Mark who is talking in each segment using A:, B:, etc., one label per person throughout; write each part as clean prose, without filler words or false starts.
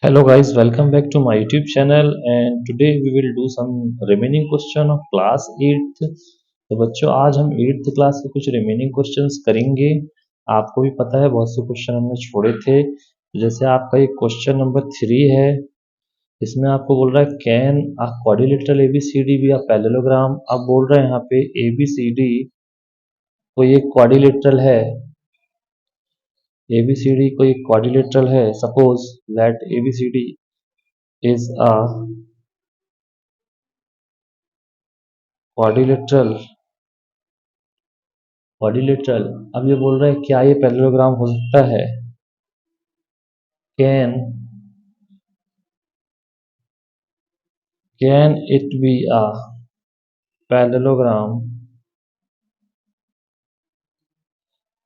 A: Hello guys, welcome back to my YouTube channel and today we will do some remaining question of class 8th। तो बच्चों आज हम 8th class के कुछ remaining questions करेंगे। आपको भी पता है बहुत से क्वेश्चन हमने छोड़े थे। तो जैसे आपका ये क्वेश्चन नंबर 3 है, इसमें आपको बोल रहा है can a quadrilateral ABCD be a parallelogram. अब बोल रहे हैं यहाँ पे एबीसीडी कोई एक क्वाड्रिलेटरल है, एबीसीडी कोई क्वाड्रिलेटरल है। Suppose that ABCD is a quadrilateral quadrilateral. अब ये बोल रहा है क्या ये पैरेललोग्राम हो सकता है? Can can it be a parallelogram.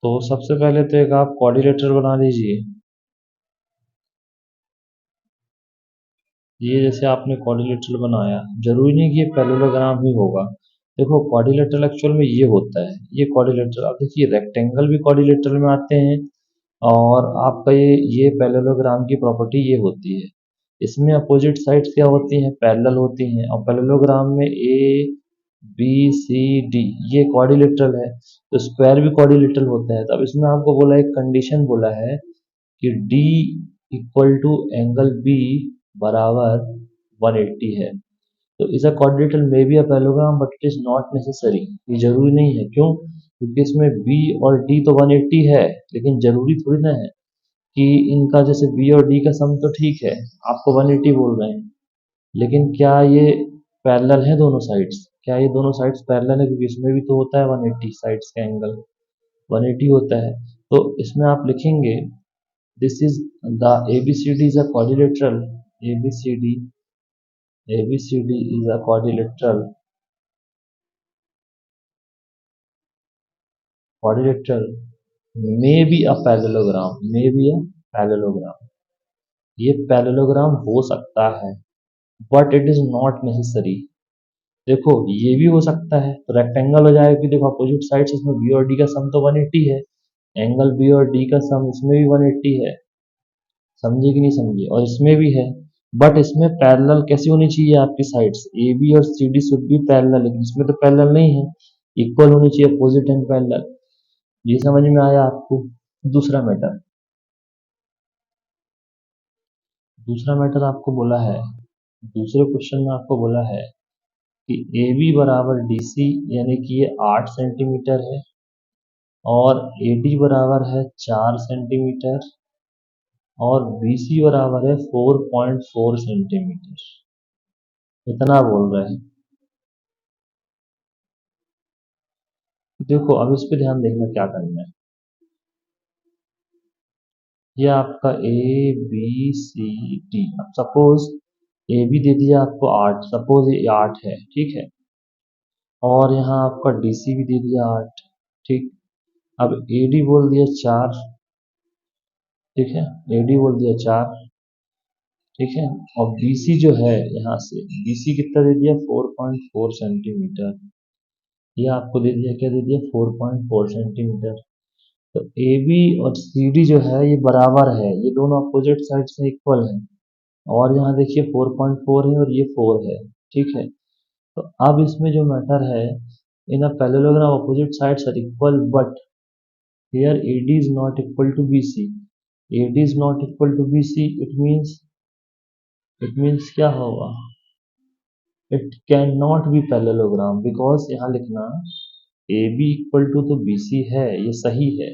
A: तो सबसे पहले तो एक आप क्वाड्रिलेटरल बना लीजिए। ये जैसे आपने क्वाड्रिलेटरल बनाया, जरूरी नहीं कि ये पैरेललोग्राम ही होगा। देखो क्वाड्रिलेटरल एक्चुअल में ये होता है, ये क्वाड्रिलेटरल। अब देखिए रेक्टेंगल भी क्वाड्रिलेटरल में आते हैं और आपका ये पैरेललोग्राम की प्रॉपर्टी ये होती है। इसमें अपोजिट साइड्स क्या होती हैं? पैरेलल होती हैं। और पैरेललोग्राम में ए बी सी डी ये क्वाड्रिलेटरल है, तो स्क्वायर भी क्वाड्रिलेटरल होता है। तो अब इसमें आपको बोला एक कंडीशन बोला है कि D equal to angle B बराबर 180 है। तो इस अ क्वाड्रिलेटरल में be a parallelogram but it is not necessary. ये जरूरी नहीं है। क्यों? क्योंकि इसमें बी और डी तो 180 है, लेकिन जरूरी थोड़ी ना है कि इनका जैसे बी और डी का सम तो ठीक है, आपको 180 बोल रहे हैं, लेकिन क्या ये पैरेलल है दोनों साइड्स? क्या ये दोनों साइड्स पैरेलल है? क्योंकि इसमें भी तो होता है 180 साइड्स का एंगल 180 होता है। तो इसमें आप लिखेंगे this is the ABCD is a quadrilateral. ABCD ABCD is a quadrilateral may be a parallelogram, may be a parallelogram. ये पैरेललोग्राम हो सकता है but it is not necessary. देखो ये भी हो सकता है तो रेक्टेंगल हो जाएगा कि देखो अपोजिट साइड्स इसमें बी और डी का सम तो 180 है, एंगल बी और डी का सम इसमें भी 180 है। समझे कि नहीं समझे? और इसमें भी है, बट इसमें पैरेलल कैसी होनी चाहिए? आपकी साइड्स ए बी और C D should be parallel, लेकिन इसमें तो पैरेलल नहीं है, इक्वल होनी चाहिए, अपोजिट एंड पैरेलल। ये समझ में आया आपको? दूसरा मैटर, दूसरा मैटर आपको बोला है, दूसरे क्वेश्चन में आपको बोला है कि ए बी बराबर डी सी, यानी कि ये 8 सेंटीमीटर है और ए डी बराबर है 4 सेंटीमीटर और बी सी बराबर है 4.4 सेंटीमीटर। इतना बोल रहे हैं। देखो अब इस पे ध्यान देखना क्या करना है। ये आपका ए बी सी डी। अब सपोज ए बी दे दिया आपको 8, सपोज ये 8 है, ठीक है, और यहाँ आपका डी सी भी दे दिया 8, ठीक। अब ए डी बोल दिया 4, ठीक है, ए डी बोल दिया 4, ठीक है। और बी सी जो है यहाँ से बी सी कितना दे दिया? 4.4 सेंटीमीटर। ये आपको दे दिया, क्या दे दिया? 4.4 सेंटीमीटर। तो ए बी और सी डी जो है ये बराबर है, ये दोनों अपोजिट साइड से इक्वल है। और यहाँ देखिए 4.4 है और ये 4 है, ठीक है। तो अब इसमें जो मैटर है, in a parallelogram opposite sides are equal but here AD is not equal to BC। AD is not equal to BC, it means क्या होगा? It can not be parallelogram because यहाँ लिखना AB इक्वल टू तो BC है, ये सही है,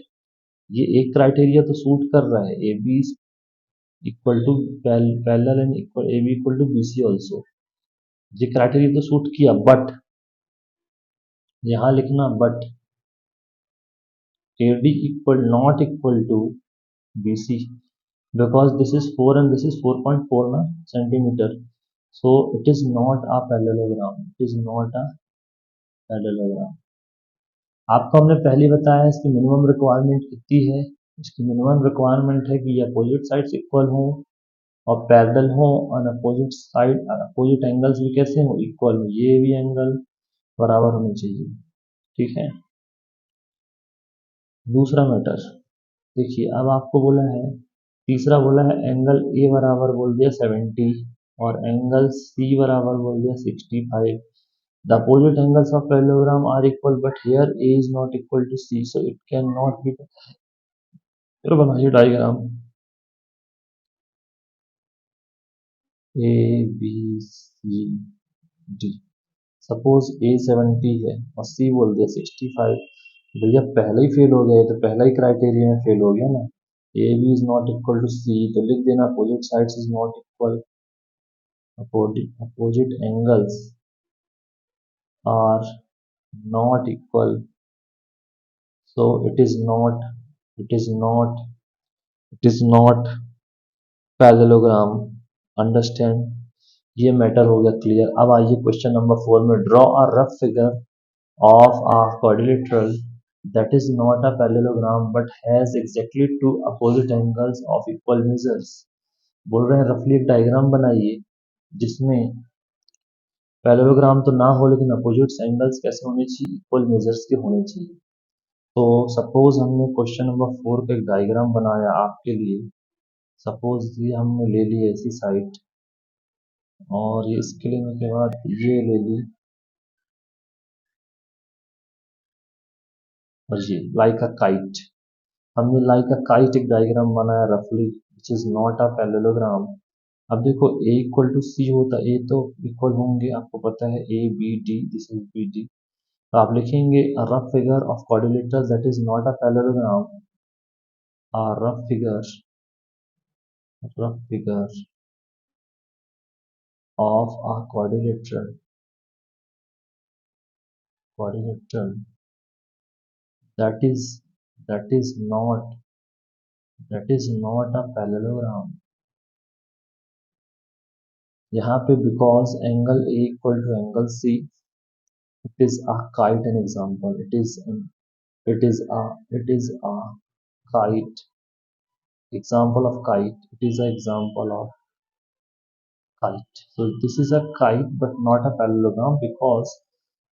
A: ये एक क्राइटेरिया तो सूट कर रहा है, AB equal to parallel and equal AB equal to BC also, ये क्राइटेरिया तो सूट किया। बट यहाँ लिखना but AD equal not equal to BC because this is 4 and this is 4.4 na centimeter, so it is not a parallelogram, it is not a parallelogram। आपको हमने पहले बताया इसकी मिनिमम रिक्वायरमेंट कितनी है। इसकी मिनिमम रिक्वायरमेंट है कि ये अपोजिट साइड्स इक्वल हो और पैरेलल हो और अपोजिट साइड अपोजिट एंगल्स भी कैसे हो? इक्वल हो, ये भी एंगल बराबर होने चाहिए, ठीक है। दूसरा मैटर देखिए, अब आपको बोला है तीसरा बोला है एंगल ए बराबर बोल दिया 70 और एंगल सी बराबर बोल दिया 65. The opposite angles of parallelogram are equal, but here A is not equal to C, so it cannot be. फिर बनाइए diagram A B C D. Suppose A 70 है और सी बोल दिया 65. भैया पहले ही फेल हो गया तो पहला ही क्राइटेरिया में फेल हो गया ना. A B is not equal to C तो लिख देना opposite sides is not equal. Opposite angles are not equal, so it is not parallelogram. Understand. ये मैटर हो गया क्लियर. अब आइए क्वेश्चन नंबर 4 में. Draw a rough figure of a quadrilateral that is not a parallelogram but has exactly two opposite angles of equal measures. बोल रहे हैं रफली एक डायग्राम बनाइए जिसमें पैरेललोग्राम तो ना हो लेकिन अपोजिट एंगल्स कैसे होने चाहिए, इक्वल मेजर्स के होने चाहिए. तो सपोज हमने क्वेश्चन नंबर 4 का एक डायग्राम बनाया आपके लिए. सपोज ये हमने ले ली ऐसी साइड और ये इसके लेने के बाद ये ले ली और ये लाइक अ काइट. हमने लाइक अ काइट एक डायग्राम बनाया रफली which is not a parallelogram. अब देखो ए इक्वल टू सी होता, ए तो इक्वल होंगे आपको पता है A B D, this is B D. तो आप लिखेंगे a rough figure of quadrilateral that is not a parallelogram. A rough figure of a quadrilateral that is that is not a parallelogram. यहाँ पे because angle A equal to angle C, it is a kite an example. It is a kite example of kite. It is an example of kite. So this is a kite but not a parallelogram because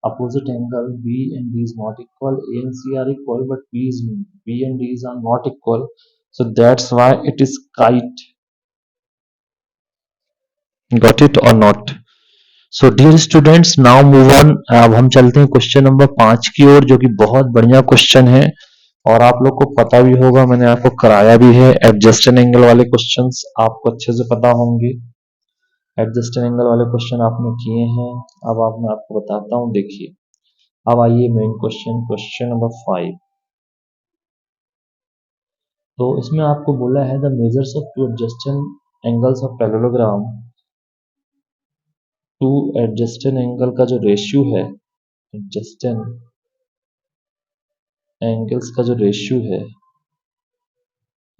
A: opposite angle B and D is not equal. A and C are equal but B and D are not equal. So that's why it is kite. Got it or not? So dear students now move on. अब हम चलते हैं question number 5 की ओर जो कि बहुत बढ़िया question है और आप लोग को पता भी होगा, मैंने आपको कराया भी है. एडजस्टेड एंगल वाले क्वेश्चंस आपको अच्छे से पता होंगे. एडजस्टेड एंगल वाले क्वेश्चन आपने किए हैं. अब मैं आपको बताता हूँ. देखिए अब आइए मेन क्वेश्चन नंबर 5. तो इसमें आपको बोला है the measures of two adjusted angles of parallelogram. Two adjusted angle का जो रेशियो है, एडजस्टेड एंगल्स का जो रेशियो है,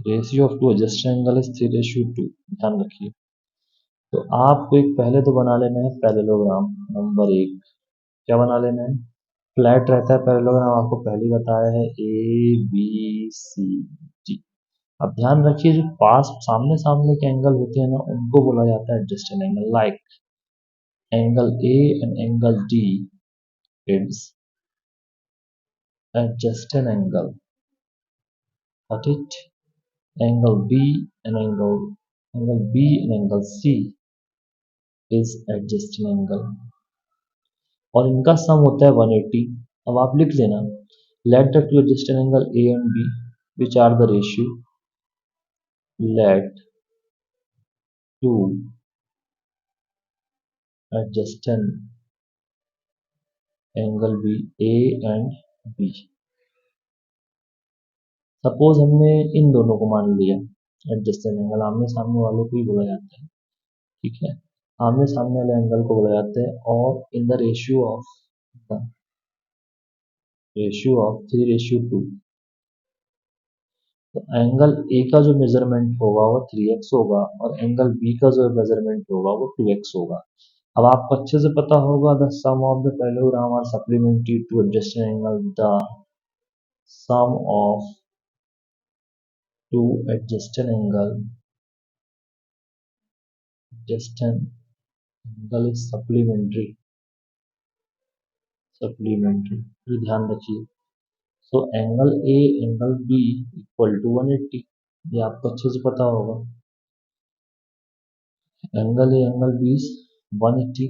A: ratio of two adjusted angle is 3:2. ध्यान रखिए. तो आपको एक पहले तो बना लेना है पैरेललोग्राम. नंबर 1 क्या बना लेना है? फ्लैट रहता है पैरेललोग्राम, आपको पहले ही बताया है ए बी सी डी. अब ध्यान रखिए जो पास सामने सामने के एंगल होते हैं ना उनको बोला जाता है adjusted angle. Like angle A and angle D is adjacent angle. Got it? Angle B and angle B and angle C is adjacent angle. और इनका सम होता है 180. अब आप लिख लेना let the two adjacent angle A and B which are the ratio, let two adjacent angle be A and B. Suppose हमने इन दोनों को मान लिया एडजस्टेंट एंगल. आमने सामने वालों को ही बोला जाता है. ठीक है, आमने सामने वाले एंगल को बोला जाता है. और इन द रेशियो ऑफ 3:2. तो एंगल ए का जो मेजरमेंट होगा वो 3x होगा और एंगल बी का जो मेजरमेंट होगा वो 2x होगा. अब आपको अच्छे से पता होगा the sum of the parallelogram are supplementary to adjacent angle. The sum of two adjacent angle is supplementary. फिर ध्यान रखिए. So angle A angle B equal to 180. ये आपको अच्छे से पता होगा। एंगल ए एंगल बी 180,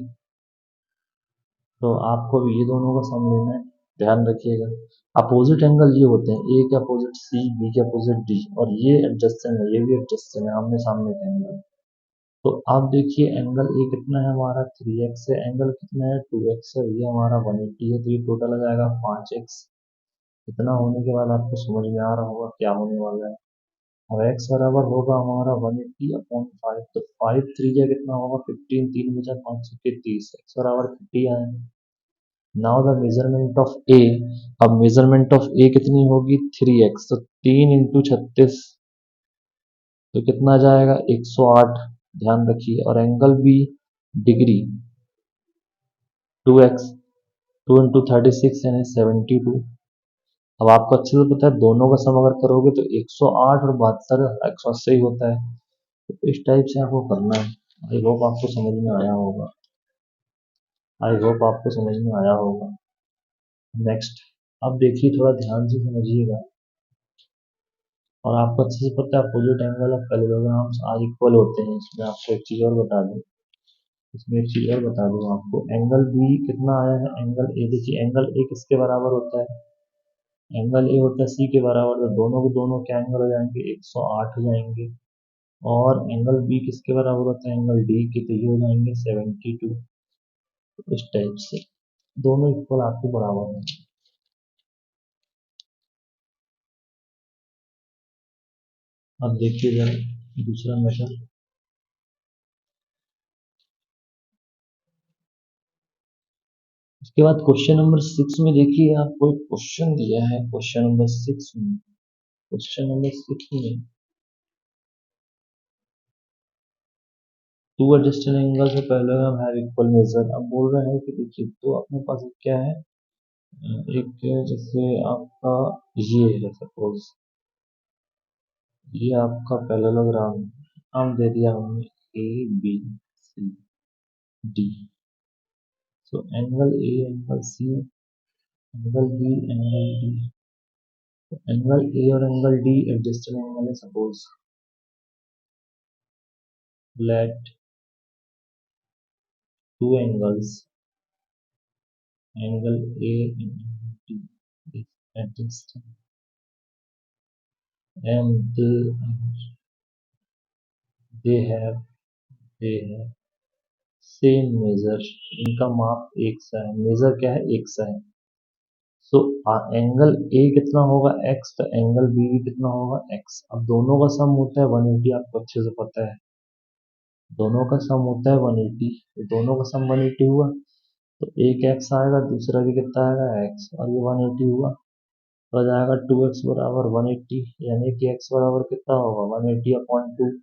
A: तो आपको भी ये दोनों का सम लेना है, ध्यान रखिएगा। अपोजिट एंगल ये होते हैं, ए के अपोजिट सी, बी के अपोजिट डी, और ये एडजस्टेंट है, ये भी एडजस्टेंट है, आमने सामने का एंगल। तो आप देखिए एंगल ए कितना है हमारा 3x है, एंगल कितना है 2x है, ये हमारा 180 है, तो ये टोटल आ जाएगा 5x। इतना होने के बाद आपको समझ में आ रहा होगा क्या होने वाला है। अब x बराबर होगा हमारा 180 अपॉन 5, तो 5 3 कितना होगा 15, 3 बचा 5 के 30, x बराबर 50 आए। नाउ द मेजरमेंट ऑफ ए, अब मेजरमेंट ऑफ ए कितनी होगी 3x, तो 3 × 36, तो कितना जाएगा 108, ध्यान रखिए। और एंगल बी डिग्री 2x, 2 × 36 यानी 72। अब आपको अच्छे से पता है दोनों का सम अगर करोगे तो 108 और 72 180 ही होता है। तो इस टाइप से आपको करना है। आई होप आपको समझ में आया होगा, आई होप आपको समझ में आया होगा। नेक्स्ट, अब देखिए थोड़ा ध्यान से समझिएगा, और आपको अच्छे से पता है opposite angle of parallelograms are equal होते हैं। इसमें आपको एक चीज़ और बता दूं, इसमें एक चीज़ और बता दूं आपको, एंगल बी कितना आया है, एंगल ए देखिए, एंगल ए किसके बराबर होता है, एंगल ए होता है सी के बराबर, तो दोनों के दोनों क्या एंगल हो जाएंगे 108 हो जाएंगे। और एंगल बी किसके बराबर होता है, एंगल डी के, तो ये हो जाएंगे 72। इस टाइप से दोनों इक्वल आपके बराबर हैं। अब देखिए जरा दूसरा मेथड। उसके बाद क्वेश्चन नंबर 6 में देखिए आपको एक क्वेश्चन दिया है, क्वेश्चन नंबर 6 में, क्वेश्चन नंबर 6 में टू एडजस्टेड एंगल से पहले हम हैव इक्वल मेजर। अब बोल रहे हैं कि देखिए तो अपने पास क्या है, एक जैसे आपका ये है, सपोज ये आपका पैरेललोग्राम, हम दे दिया हमने A B C D, so angle A angle C angle B angle D, angle A और एंगल डी एडजस्टेड एंगल है, suppose let two angles, angle A angle D is adjusted and they have same measure, इनका माप एक सा है, major क्या है एक सा है। सो एंगल ए कितना होगा x, तो एंगल बी भी कितना होगा x। अब दोनों का सम होता है 180, आपको अच्छे से पता है दोनों का सम होता है 180, तो दोनों का सम 180 हुआ, तो एक x आएगा, दूसरा भी कितना आएगा x, और ये 180 हुआ, तो आ जाएगा 2x बराबर 180, यानी कि x बराबर कितना होगा 180 अपॉन 2,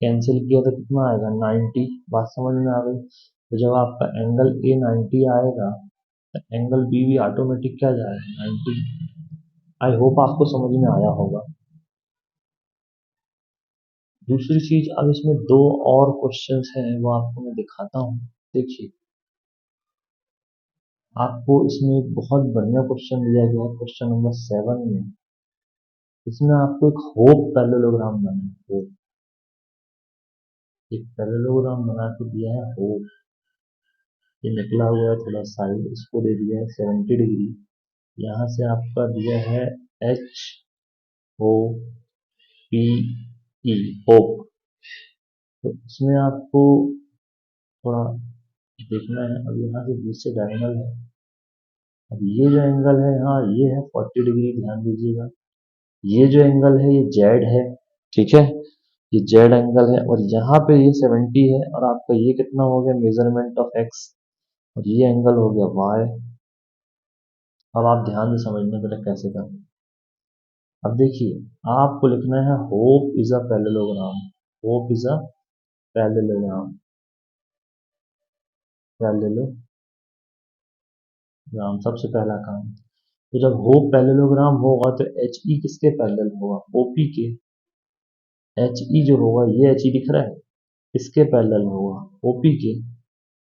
A: कैंसिल किया तो कितना आएगा 90। बात समझ में आ गई। तो जब आपका एंगल ए 90 आएगा तो एंगल बी भी ऑटोमेटिक क्या जाएगा 90। आई होप आपको समझ में आया होगा। दूसरी चीज, अब इसमें दो और क्वेश्चंस हैं, वो आपको मैं दिखाता हूँ। देखिए आपको इसमें एक बहुत बढ़िया क्वेश्चन दिया गया है, क्वेश्चन नंबर 7 में। इसमें आपको एक होप पैरेललोग्राम बना है, होप, एक पैरेललोग्राम बना के दिया है होप, ये निकला हुआ है थोड़ा साइड, इसको दे दिया है 70 डिग्री, यहाँ से आपका दिया है H O P E, hope. तो इसमें आपको थोड़ा देखना है। अब यहाँ से बीच से डायगोनल है, अब ये जो एंगल है, हाँ ये है 40 डिग्री, ध्यान दीजिएगा। ये जो एंगल है ये जेड है, ठीक है, ये जेड एंगल है, और यहाँ पे ये 70 है, और आपका ये कितना हो गया मेजरमेंट ऑफ एक्स, और ये एंगल हो गया वाई। अब आप ध्यान से समझने के लिए कैसे करें। अब देखिए आपको लिखना है hope is a parallelogram, hope is a parallelogram, parallelogram सबसे पहला काम। तो जब होप पैरेललोग्राम होगा तो एच ई किसके पैरेलल होगा, ओपी के। एच ई जो होगा, ये एच ई दिख रहा है, इसके पैरेलल होगा ओपी के।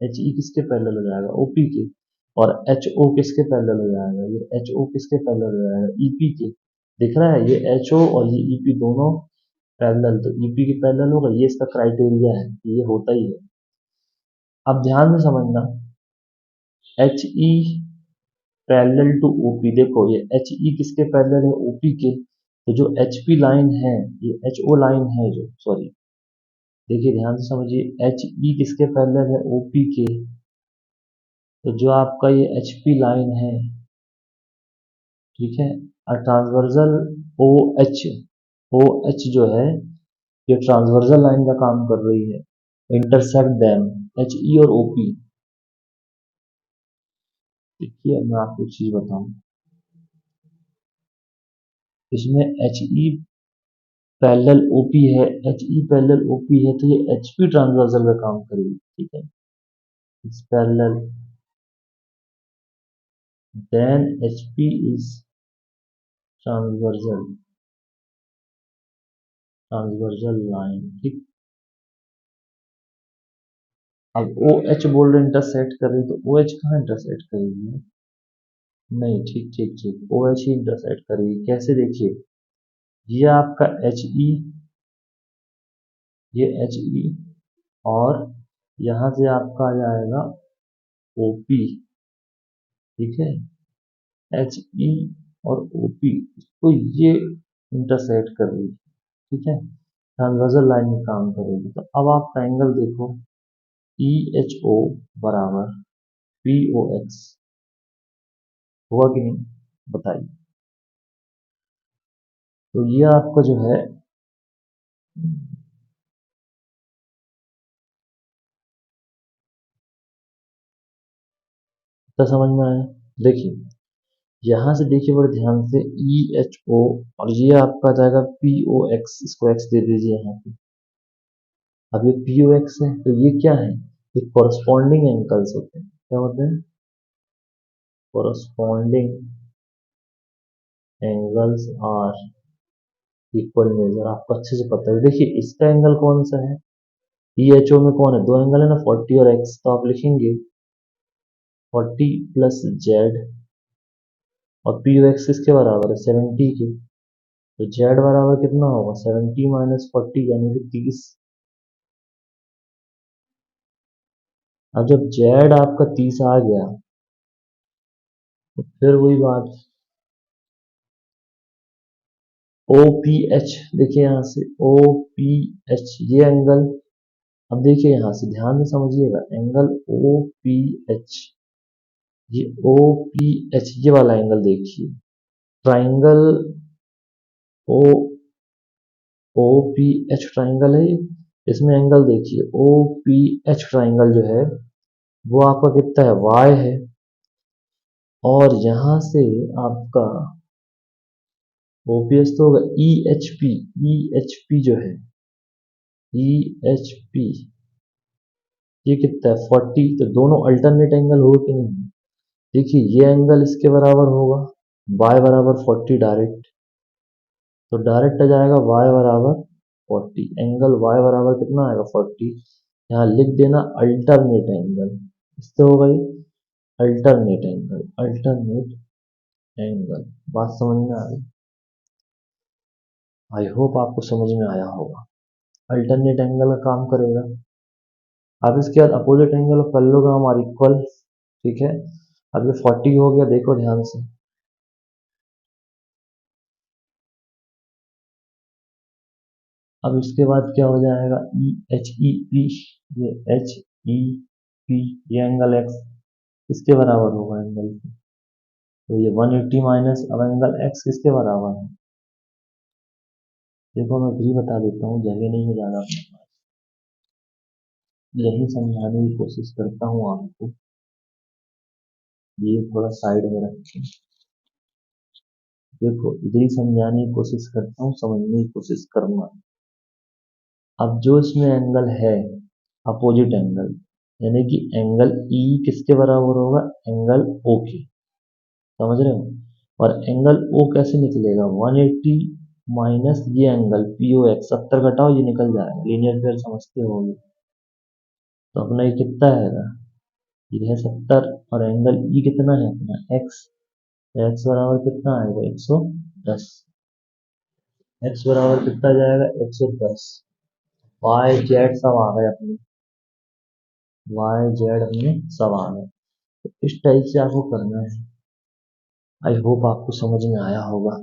A: एच ई किसके पैरेलल हो जाएगा ओपी के। और एच ओ किसके पैरेलल हो जाएगा, ये एच ओ किसके पैरेलल हो जाएगा ईपी के। दिख रहा है ये एच ओ और ये ईपी दोनों पैरेलल, तो ईपी के पैरेलल होगा, ये इसका क्राइटेरिया है, ये होता ही है। अब ध्यान से समझना, H E parallel to O P, देखो ये एच ई किसके पैरेलल है, ओपी के। तो जो एच पी लाइन है, ये एच ओ लाइन है जो, सॉरी, देखिए ध्यान से समझिए, एच ई किसके पैरेलल है, ओपी के। तो जो आपका ये एच पी लाइन है, ठीक है, और transversal O H, O H जो है, ये ट्रांसवर्सल लाइन का काम कर रही है, इंटरसेक्ट देम, एच ई और ओपी। देखिए मैं आपको एक चीज बताऊं, इसमें एच ई पैरेलल ओपी है, एच ई पैरेलल ओपी है, तो ये एच पी ट्रांसवर्सल का काम करेगी, ठीक है, it's parallel, then H P is transversal, transversal line, ठीक। अब ओ एच बोल रहे इंटरसेक्ट कर रही, तो ओ एच कहाँ इंटरसेक्ट करेगी, नहीं, ठीक ठीक ठीक, ओ एच ही इंटरसेक्ट करेगी, कैसे, देखिए, ये आपका एच ई, ये एच ई, और यहाँ से आपका आ जाएगा ओपी, ठीक है, एच ई और ओपी, तो ये इंटरसेक्ट कर रही है, ठीक है, ट्रांसवर्सल लाइन में काम करेगी। तो अब आप ट्राइंगल देखो, ई एच ओ बराबर पी ओ एक्स, हुआ कि नहीं, बताइए। तो ये आपका जो है, तो समझ में आया, देखिए यहाँ से देखिए बड़े ध्यान से, ई एच ओ, और ये आपका आ जाएगा पी ओ एक्स, इसको एक्स दे दीजिए यहाँ पे। अब ये पी ओ एक्स है, तो ये क्या है, ये कॉरस्पॉन्डिंग एंगल्स होते हैं, क्या होते हैं, corresponding angles are equal measure, आपको अच्छे से पता है। देखिए इसका एंगल कौन सा है, ई एच ओ में कौन है, दो एंगल है ना, 40 और एक्स, तो आप लिखेंगे 40 प्लस जेड, और पी ओ एक्स किसके बराबर है, 70 के, तो जेड बराबर कितना होगा, 70 माइनस 40 यानी कि 30। अब जब जेड आपका 30 आ गया, तो फिर वही बात, ओ पी एच, देखिए यहाँ से ओ पी एच, ये एंगल, अब देखिए यहाँ से ध्यान से समझिएगा, एंगल ओ पी एच, ये ओ पी एच, ये वाला एंगल देखिए, triangle O, O P H triangle है ये, इसमें एंगल देखिए ओ पी एच ट्राइंगल जो है, वो आपका कितना है, वाई है, और यहां से आपका ओपीएस तो होगा E H P, E H P जो है, ई एच पी, ये कितना है, 40, तो दोनों अल्टरनेट एंगल हो कि नहीं, देखिए ये एंगल इसके बराबर होगा, y बराबर 40 डायरेक्ट, तो डायरेक्ट आ जाएगा y बराबर 40, एंगल y बराबर कितना आएगा, 40, यहाँ लिख देना अल्टरनेट एंगल, इससे हो गई अल्टरनेट एंगल, अल्टरनेट एंगल, बात समझ में आ गई, आई होप आपको समझ में आया होगा, अल्टरनेट एंगल का काम करेगा। अब इसके बाद opposite angle of parallelogram are equal, ठीक है, अब ये 40 हो गया, देखो ध्यान से, अब इसके बाद क्या हो जाएगा, ई एच ई पी, ये एच ई पी, ये एंगल एक्स किसके बराबर होगा, एंगल, तो ये 180 माइनस, अब एंगल एक्स किसके बराबर है, देखो मैं भी बता देता हूँ, जगह नहीं है ज़्यादा, यही समझाने की कोशिश करता हूँ आपको, ये थोड़ा साइड में रखें, देखो इधर ही समझाने की कोशिश करता हूँ, समझने की कोशिश करना। अब जो इसमें एंगल है, अपोजिट एंगल, यानी कि एंगल ई किसके बराबर होगा, एंगल ओ के, समझ रहे हो, और एंगल ओ कैसे निकलेगा, 180 माइनस ये एंगल पी ओ एक्स, 70 घटाओ ये निकल जाएगा, लीनियर पेयर समझते होगे, तो अपना ये कितना आएगा, ये है 70, और एंगल ई कितना है अपना एक्स, एक्स बराबर कितना आएगा, 110, एक्स बराबर कितना जाएगा 110। वाई जेड सब आ गए अपने, वाई जेड अपने सब आ गए। तो इस टाइप से आपको करना है। आई होप आपको समझ में आया होगा।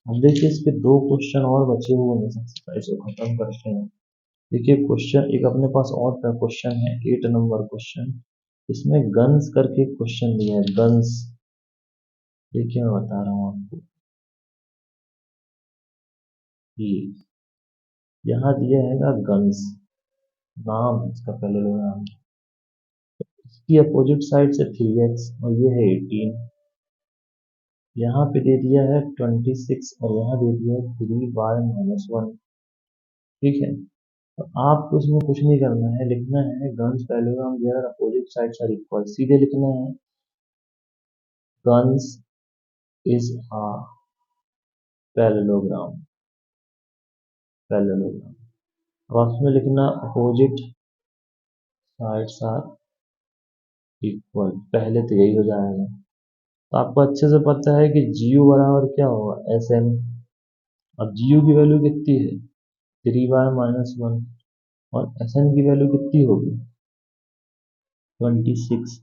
A: अब देखिए इसके दो क्वेश्चन और बचे हुए हैं, सबसे पहले इसको खत्म करते हैं। देखिए क्वेश्चन एक अपने पास और क्वेश्चन है, 8 नंबर क्वेश्चन। इसमें गन्स करके क्वेश्चन दिया है, गन्स। देखिए मैं बता रहा हूँ आपको, ये यहाँ दिया है गन्स, नाम इसका पहले लो नाम। इसकी अपोजिट साइड से 3x और ये है 18। यहाँ पे दे दिया है 26 और यहाँ दे दिया है 3y-1। ठीक है, तो आपको इसमें कुछ नहीं करना है, लिखना है guns parallelogram where opposite sides are equal. सीधे लिखना है guns is a parallelogram, parallelogram. अब उसमें लिखना अपोजिट साइड्स आर इक्वल, पहले तो यही हो जाएगा। तो आपको अच्छे से पता है कि जीयू बराबर क्या होगा, एस एन। अब जीयू की वैल्यू कितनी है 3y-1 और एस एन की वैल्यू कितनी होगी 26।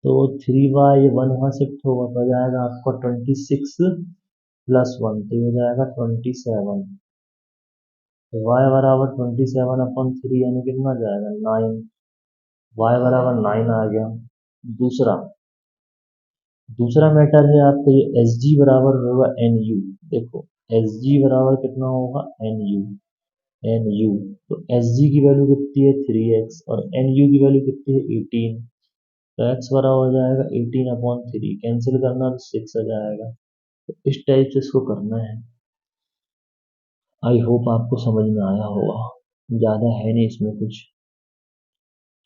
A: तो 3y-1 वहां शिफ्ट होगा तो आ जाएगा आपका 26 प्लस 1, तो ये हो जाएगा 27। तो y बराबर 27/3 यानी कितना जाएगा 9। y बराबर 9 आ गया। दूसरा दूसरा मैटर है आपका ये एस जी बराबर होगा एन यू। देखो एस जी बराबर कितना होगा एन यू, एन यू। तो एस जी की वैल्यू कितनी है 3x और एन यू की वैल्यू कितनी है 18। तो x बराबर हो जाएगा 18/3, कैंसिल करना तो 6 आ जाएगा। तो इस टाइप से इसको करना है। आई होप आपको समझ में आया होगा, ज़्यादा है नहीं इसमें कुछ।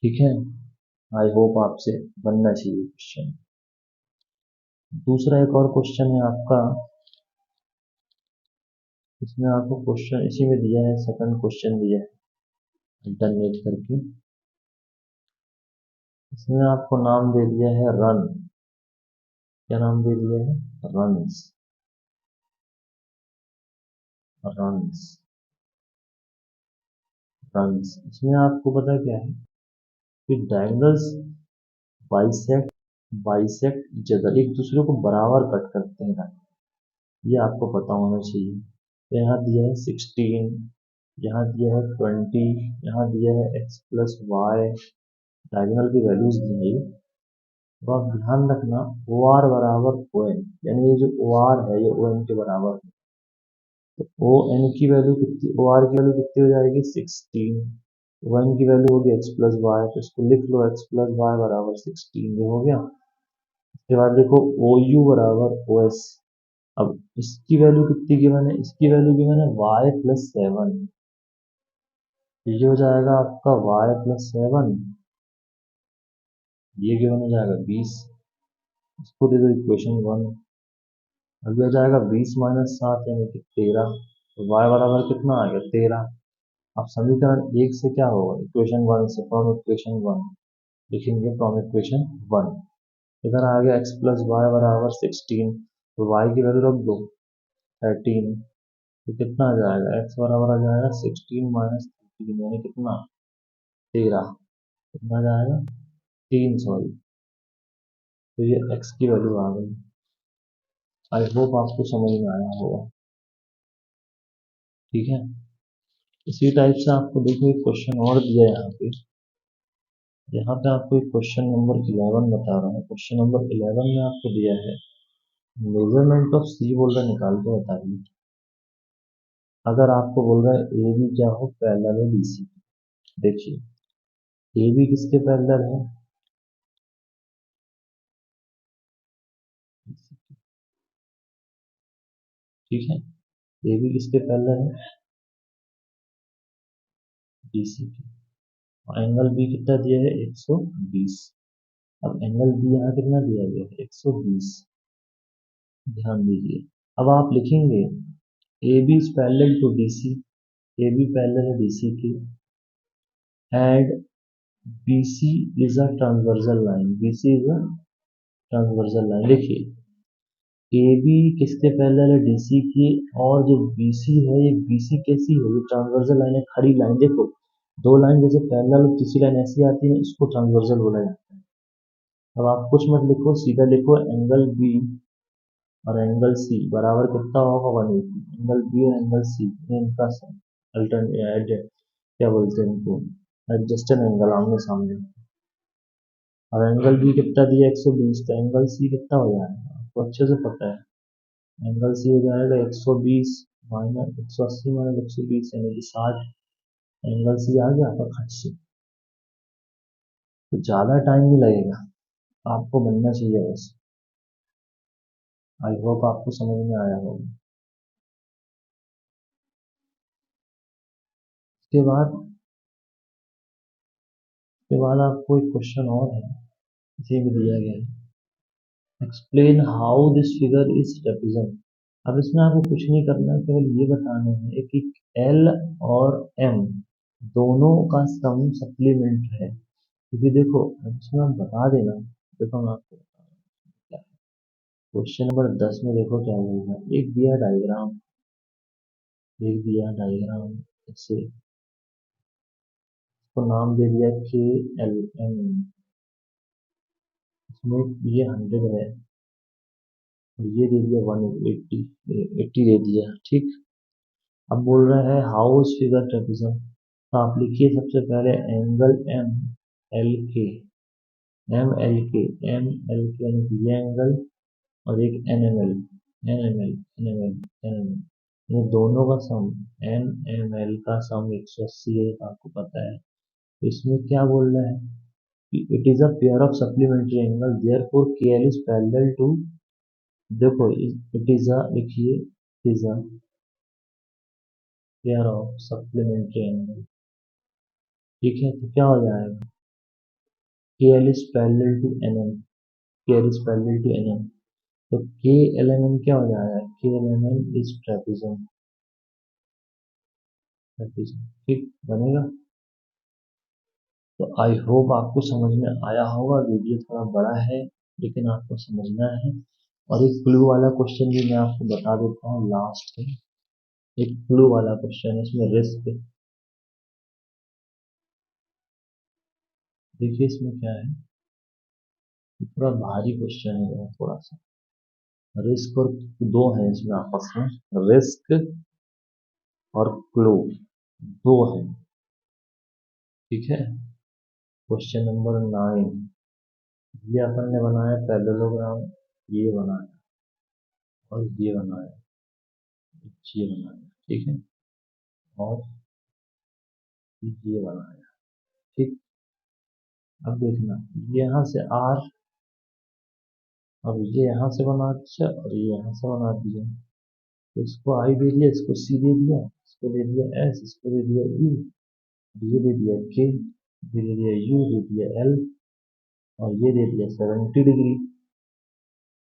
A: ठीक है, आई होप आपसे बनना चाहिए क्वेश्चन। दूसरा एक और क्वेश्चन है आपका, इसमें आपको क्वेश्चन इसी में दिया है, सेकंड क्वेश्चन दिया है अल्टरनेट करके। इसमें आपको नाम दे दिया है रन। क्या नाम दे दिया है रन्स, रन्स, रन्स। इसमें आपको पता क्या है कि डायगोनल्स बाइसेक्ट, बाइसेक्ट जगह एक दूसरे को बराबर कट करते हैं, ये आपको पता होना चाहिए। तो यहाँ दिया है 16, यहाँ दिया है 20, यहाँ दिया है x प्लस वाई, डायगोनल की वैल्यूज दी है। तो आप ध्यान रखना ओ आर बराबर ओ एन, यानी ये जो ओ आर है ये ओ एन के बराबर है। तो ओ एन की वैल्यू कितनी, ओ आर की वैल्यू कितनी हो जाएगी 16, ओ एन की वैल्यू होगी x प्लस वाई, तो इसको लिख लो x प्लस वाई बराबर 16, ये हो गया। उसके बाद देखो ओ यू बराबर ओ एस। अब इसकी वैल्यू कितनी गिवन है, इसकी वैल्यू गिवन है y+7। ये हो जाएगा आपका y+7, ये गिवन हो जाएगा 20। इसको दे दो इक्वेशन 1। अब ये हो जाएगा 20-7 यानी कि 13। तो y बराबर कितना आ गया 13। अब समीकरण 1 से क्या होगा, इक्वेशन 1 से, फ्रॉम इक्वेशन 1 लिखेंगे, फ्रॉम इक्वेशन 1। इधर आ गया x प्लस वाई बराबर 16, तो y की वैल्यू रख दो 13। तो कितना आ जाएगा x बराबर आ जाएगा 16-13 यानी कितना 13। कितना आ जाएगा 3, सॉरी। तो ये x की वैल्यू आ गई। आई होप आपको समझ में आया होगा। ठीक है, इसी टाइप से आपको देखो एक क्वेश्चन और दिया है यहाँ पे। यहाँ पे आपको एक क्वेश्चन नंबर 11 बता रहा हूँ। क्वेश्चन नंबर 11 में आपको दिया है मेजरमेंट ऑफ सी, बोल रहा निकाल के बताइए। अगर आपको बोल रहा है ए बी क्या हो, पैरेलल है बीसी। देखिए ए बी किसके पैरेलल है, ठीक है, ए बी किसके पैरेलल है बीसी के। और एंगल बी कितना दिया है 120। अब एंगल बी यहाँ कितना दिया गया है 120, ध्यान दीजिए। अब आप लिखेंगे A B is parallel to D C, A B parallel है डी सी की, and B C is a transversal line, B C is a transversal line. देखिए के बी किसके पैरेलल है, डीसी की। और जो बीसी है, ये बीसी कैसी है, ये ट्रांसवर्सल लाइन है, खड़ी लाइन। देखो दो लाइन जैसे पैरेलल और तीसरी लाइन ऐसी आती है, इसको ट्रांसवर्सल बोला जाता है। अब आप कुछ मत लिखो, सीधा लिखो एंगल बी और एंगल सी बराबर कितना होगा, 180। एंगल बी और एंगल सी इनका अल्टरनेट क्या बोलते हैं इनको, एडजस्टेड एंगल, आमने सामने। और एंगल बी कितना दिया, 120, तो एंगल सी कितना हो जाएगा, आपको अच्छे से पता है। एंगल सी हो जाएगा 120 माइनस 180 माइनस 120 यानी कि 60। एंगल सी आ गया आपका खट से। तो ज़्यादा टाइम नहीं लगेगा, आपको बनना चाहिए बस। आई होप आपको समझ में आया होगा। उसके बाद आपको एक क्वेश्चन और है, इसे भी दिया गया है, explain how this figure is represent. अब इसमें आपको कुछ नहीं करना है, केवल ये बताना है कि एल और एम दोनों का सम सप्लीमेंट है। क्योंकि देखो इसमें हम बता देना, देखो मैं आपको बता रहा हूँ क्या है। क्वेश्चन नंबर 10 में देखो क्या होगा, एक दिया डायग्राम ऐसे, इसको नाम दे दिया के एल एम। इसमें ये 100 है और ये दे दिया 180, 80 दे दिया, ठीक। अब बोल रहा है हाउ इज फिगर रिप्रेजेंट। तो आप लिखिए सबसे पहले angle M L K, M L K, M L K यानी कि ये एंगल, और एक N M L, N M L, N M L, N M L, ये दोनों का सम, एन एम एल का सम 180 है, आपको पता है। तो इसमें क्या बोल रहा है कि it is a pair of supplementary angle therefore K L is parallel to. देखो इट इज अ, लिखिए it is a pair of supplementary angle, ठीक है। तो क्या हो जाएगा, K L is parallel to N M, K L is parallel to N M. तो K L M N क्या हो जाएगा, K L M N is trapezium, trapezium, ठीक बनेगा। तो आई होप आपको समझ में आया होगा। वीडियो थोड़ा बड़ा है लेकिन आपको समझना है। और एक क्लू वाला क्वेश्चन भी मैं आपको बता देता हूँ लास्ट में। एक क्लू वाला क्वेश्चन है, इसमें रिस्क, देखिए इसमें क्या है, थोड़ा भारी क्वेश्चन है थोड़ा सा। रिस्क और दो है इसमें आपस में, रिस्क और क्लू दो है, ठीक है। क्वेश्चन नंबर 9, ये अपन ने बनाया पैरेललोग्राम, ये बनाया और ये बनाया, ये बनाया, ठीक है। और ये बनाया, ठीक। अब देखना, ये यहाँ से आर, अब ये यहाँ से बना दिया और ये यहाँ से बना दिया। तो इसको आई दे दिया, इसको सी दे दिया, इसको दे दिया एस, इसको दे दिया ई, ये दे दिया के, ये दे दिया यू, दे दिया एल, और ये दे दिया 70 डिग्री।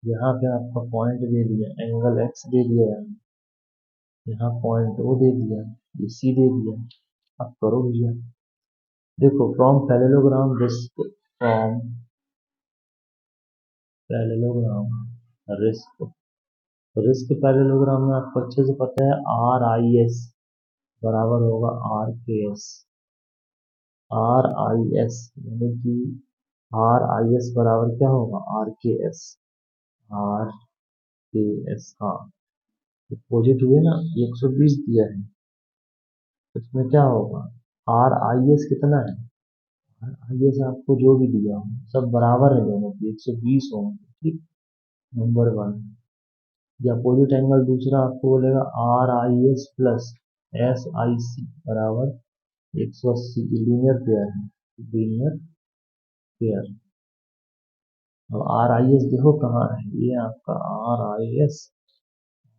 A: यहाँ पे आपका पॉइंट दे दिया, एंगल एक्स दे दिया, यहाँ पॉइंट ओ दे दिया, ये सी दे दिया। अब करो भैया, देखो from parallelogram risk, from parallelogram risk, risk parallelogram में आपको अच्छे से पता है आर आई एस बराबर होगा आर के एस, आर आई एस यानी कि आर आई एस बराबर क्या होगा, आर के एस, आर के एस, हाँ। अपोजिट हुए ना, ये 120 दिया है, इसमें क्या होगा, आर आई एस कितना है, आर आई एस आपको जो भी दिया हो सब बराबर है दोनों की, 120 होंगे, ठीक। नंबर 1। या अपोजिट एंगल दूसरा आपको बोलेगा R I S plus S I C बराबर 180, लीनियर पेयर है, लीनियर पेयर। अब आर आई एस देखो कहाँ है, ये आपका आर आई एस,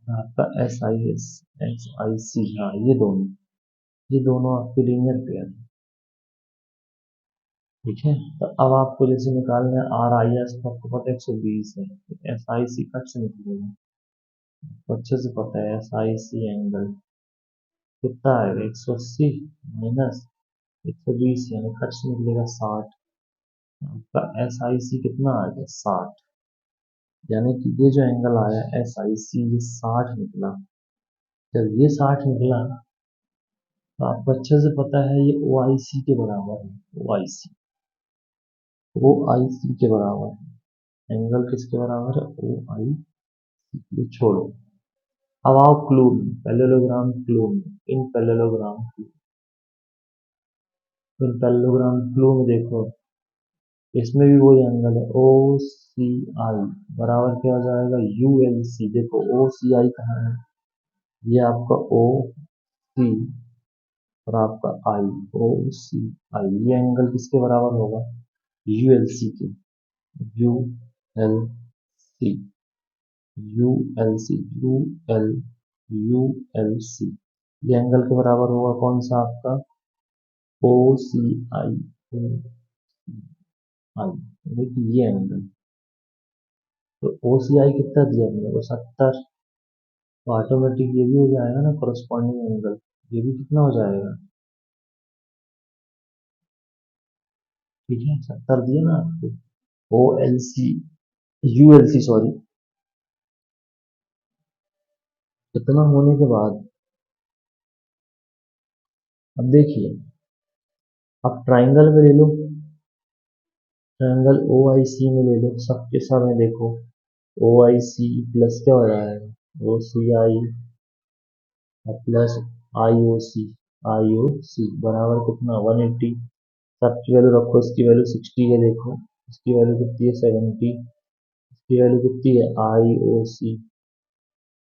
A: आपका S I S, S I C, हाँ ये दोनों आपके लीनियर पेयर है, ठीक है। तो अब आपको जैसे निकालना है आर आई एस, तो आपको पता है 120 है, एस आई सी कट से निकलेगा, तो अच्छे से पता है एस आई सी एंगल कितना आएगा, 180 माइनस 120 यानी कट से निकलेगा 60। आपका एस आई सी कितना आ गया, 60। यानी कि ये जो एंगल आया एस आई सी ये 60 निकला। जब ये 60 निकला तो आपको अच्छे से पता है ये ओ आई सी के बराबर है। ओ आई सी, ओ आई सी के बराबर है। एंगल किसके बराबर है? ओ आई सी। ये छोड़ो। अब आओ क्लू में, पैरेललोग्राम क्लू में। इन पैरेललोग्राम इन पैरेललोग्राम क्लू में देखो, इसमें भी वही एंगल है ओ सी आई बराबर क्या हो जाएगा? U L C. देखो ओ सी आई कहाँ है? ये आपका ओ सी और आपका आई, ओ सी आई। ये एंगल किसके बराबर होगा? यू एल सी के। U L C, U L C, U L, U L C. ये एंगल के बराबर होगा कौन सा आपका? ओ सी आई, ओ आई। देखिए ये एंगल, तो ओ सी आई कितना दिया मेरे को? 70। तो ऑटोमेटिक ये भी हो जाएगा ना corresponding एंगल। ये भी कितना हो जाएगा? ठीक है, 70 दिया ना आपको। O L C, U L C sorry. इतना होने के बाद अब देखिए, आप ट्राइंगल में ले लो, ट्राइंगल ओ आई सी में ले लो, सबके सब है देखो। ओ आई सी प्लस क्या हो रहा है? ओ सी आई प्लस आई ओ सी, आई ओ सी बराबर कितना? 180। सबकी वैल्यू रखो, इसकी वैल्यू 60 है देखो, इसकी वैल्यू कितनी है? 70। इसकी वैल्यू कितनी है? आई ओ सी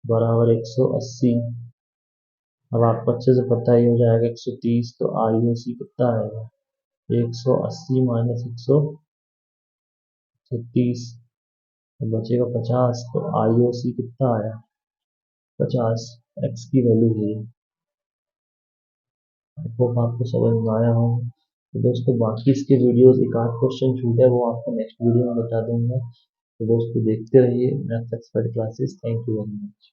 A: बराबर 180। अब आपको अच्छे से पता ही हो जाएगा 130, तो आई ओ सी कितना आएगा? 180 माइनस 130, तो बचेगा 50। तो आई ओ सी कितना आया? 50। एक्स की वैल्यू है। आई होप आपको समझ में आया हो। तो दोस्तों बाकी इसके वीडियोस एक आध क्वेश्चन छूटे वो आपको नेक्स्ट वीडियो में बता दूंगा। तो दोस्तों देखते रहिए maths expert classes. Thank you very much.